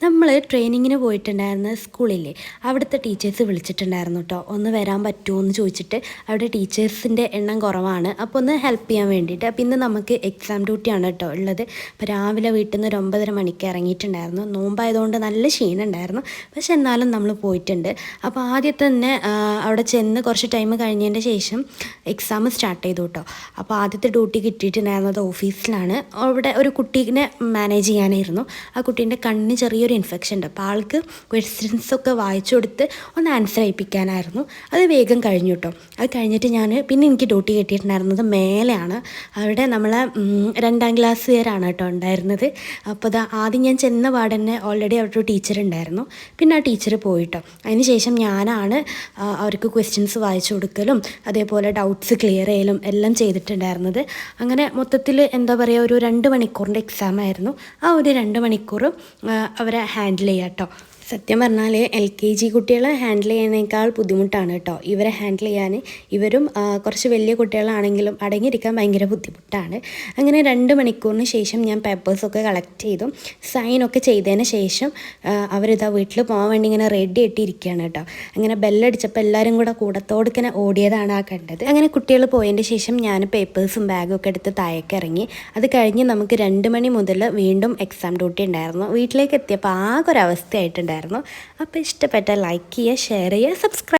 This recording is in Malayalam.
നമ്മൾ ട്രെയിനിങ്ങിന് പോയിട്ടുണ്ടായിരുന്ന സ്കൂളില്ലേ, അവിടുത്തെ ടീച്ചേഴ്സ് വിളിച്ചിട്ടുണ്ടായിരുന്നു കേട്ടോ. ഒന്ന് വരാൻ പറ്റുമോ എന്ന് ചോദിച്ചിട്ട്. അവിടെ ടീച്ചേഴ്സിൻ്റെ എണ്ണം കുറവാണ്, അപ്പോൾ ഒന്ന് ഹെൽപ്പ് ചെയ്യാൻ വേണ്ടിയിട്ട്. അപ്പോൾ ഇന്ന് നമുക്ക് എക്സാം ഡ്യൂട്ടിയാണ് കേട്ടോ ഉള്ളത്. അപ്പോൾ രാവിലെ വീട്ടിൽ നിന്ന് ഒരു 9:30 മണിക്ക് ഇറങ്ങിയിട്ടുണ്ടായിരുന്നു. നോമ്പായതുകൊണ്ട് നല്ല ക്ഷീണം ഉണ്ടായിരുന്നു, പക്ഷെ എന്നാലും നമ്മൾ പോയിട്ടുണ്ട്. അപ്പോൾ ആദ്യത്തെ തന്നെ അവിടെ ചെന്ന് കുറച്ച് ടൈം കഴിഞ്ഞതിൻ്റെ ശേഷം എക്സാം സ്റ്റാർട്ട് ചെയ്തു കേട്ടോ. അപ്പോൾ ആദ്യത്തെ ഡ്യൂട്ടി കിട്ടിയിട്ടുണ്ടായിരുന്നത് ഓഫീസിലാണ്. അവിടെ ഒരു കുട്ടീനെ മാനേജ് ചെയ്യാനായിരുന്നു. ആ കുട്ടീൻ്റെ കണ്ണിന് ചെറിയൊരു ഇൻഫെക്ഷൻ ഉണ്ട്. അപ്പോൾ ആൾക്ക് ക്വസ്റ്റ്യൻസൊക്കെ വായിച്ചു കൊടുത്ത് ഒന്ന് ആൻസർ ചെയ്യിപ്പിക്കാനായിരുന്നു. അത് വേഗം കഴിഞ്ഞു കേട്ടോ. അത് കഴിഞ്ഞിട്ട് പിന്നെ എനിക്ക് ഡ്യൂട്ടി കിട്ടിയിട്ടുണ്ടായിരുന്നത് മേലെയാണ്. അവിടെ നമ്മളെ 2ാം ക്ലാസ്സുകാരാണ് കേട്ടോ ഉണ്ടായിരുന്നത്. അപ്പോൾ ആദ്യം ഞാൻ ചെന്ന പാടന്നെ ഓൾറെഡി അവിടെ ഒരു ടീച്ചർ ഉണ്ടായിരുന്നു. പിന്നെ ആ ടീച്ചർ പോയിട്ടോ. അതിന് ശേഷം ഞാനാണ് അവർക്ക് ക്വസ്റ്റ്യൻസ് വായിച്ചു കൊടുക്കലും അതേപോലെ ഡൗട്ട്സ് ക്ലിയർ ചെയ്യലും എല്ലാം ചെയ്തിട്ടുണ്ടായിരുന്നത്. അങ്ങനെ മൊത്തത്തിൽ എന്താ പറയുക, ഒരു 2 മണിക്കൂറിൻ്റെ എക്സാം ആയിരുന്നു. ആ ഒരു 2 മണിക്കൂർ അവരെ ഹാൻഡിൽ ചെയ്യാം കേട്ടോ. സത്യം പറഞ്ഞാൽ LKG കുട്ടികളെ ഹാൻഡിൽ ചെയ്യുന്നതിനേക്കാൾ ബുദ്ധിമുട്ടാണ് കേട്ടോ ഇവരെ ഹാൻഡിൽ ചെയ്യാൻ. ഇവരും കുറച്ച് വലിയ കുട്ടികളാണെങ്കിലും അടങ്ങിയിരിക്കാൻ ഭയങ്കര ബുദ്ധിമുട്ടാണ്. അങ്ങനെ 2 മണിക്കൂറിന് ശേഷം ഞാൻ പേപ്പേഴ്സൊക്കെ കളക്ട് ചെയ്തു, സൈനൊക്കെ ചെയ്തതിന് ശേഷം അവരിതാ വീട്ടിൽ പോകാൻ വേണ്ടി ഇങ്ങനെ റെഡി ആയിട്ടിരിക്കുകയാണ് കേട്ടോ. അങ്ങനെ ബെല്ലടിച്ചപ്പോൾ എല്ലാവരും കൂടെ കൂടത്തോടുക്കനെ ഓടിയതാണ് ആ കണ്ടത്. അങ്ങനെ കുട്ടികൾ പോയതിൻ്റെ ശേഷം ഞാൻ പേപ്പേഴ്സും ബാഗും ഒക്കെ എടുത്ത് താഴേക്ക് ഇറങ്ങി. അത് കഴിഞ്ഞ് നമുക്ക് 2 മണി മുതൽ വീണ്ടും എക്സാം ഡ്യൂട്ടി ഉണ്ടായിരുന്നു. വീട്ടിലേക്ക് എത്തിയപ്പോൾ ആകെ ഒരു അവസ്ഥയായിട്ടുണ്ടായിരുന്നു. അപ്പോൾ ഇഷ്ടപ്പെട്ട ലൈക്ക് ചെയ്യുക, ഷെയർ ചെയ്യുക, സബ്സ്ക്രൈബ്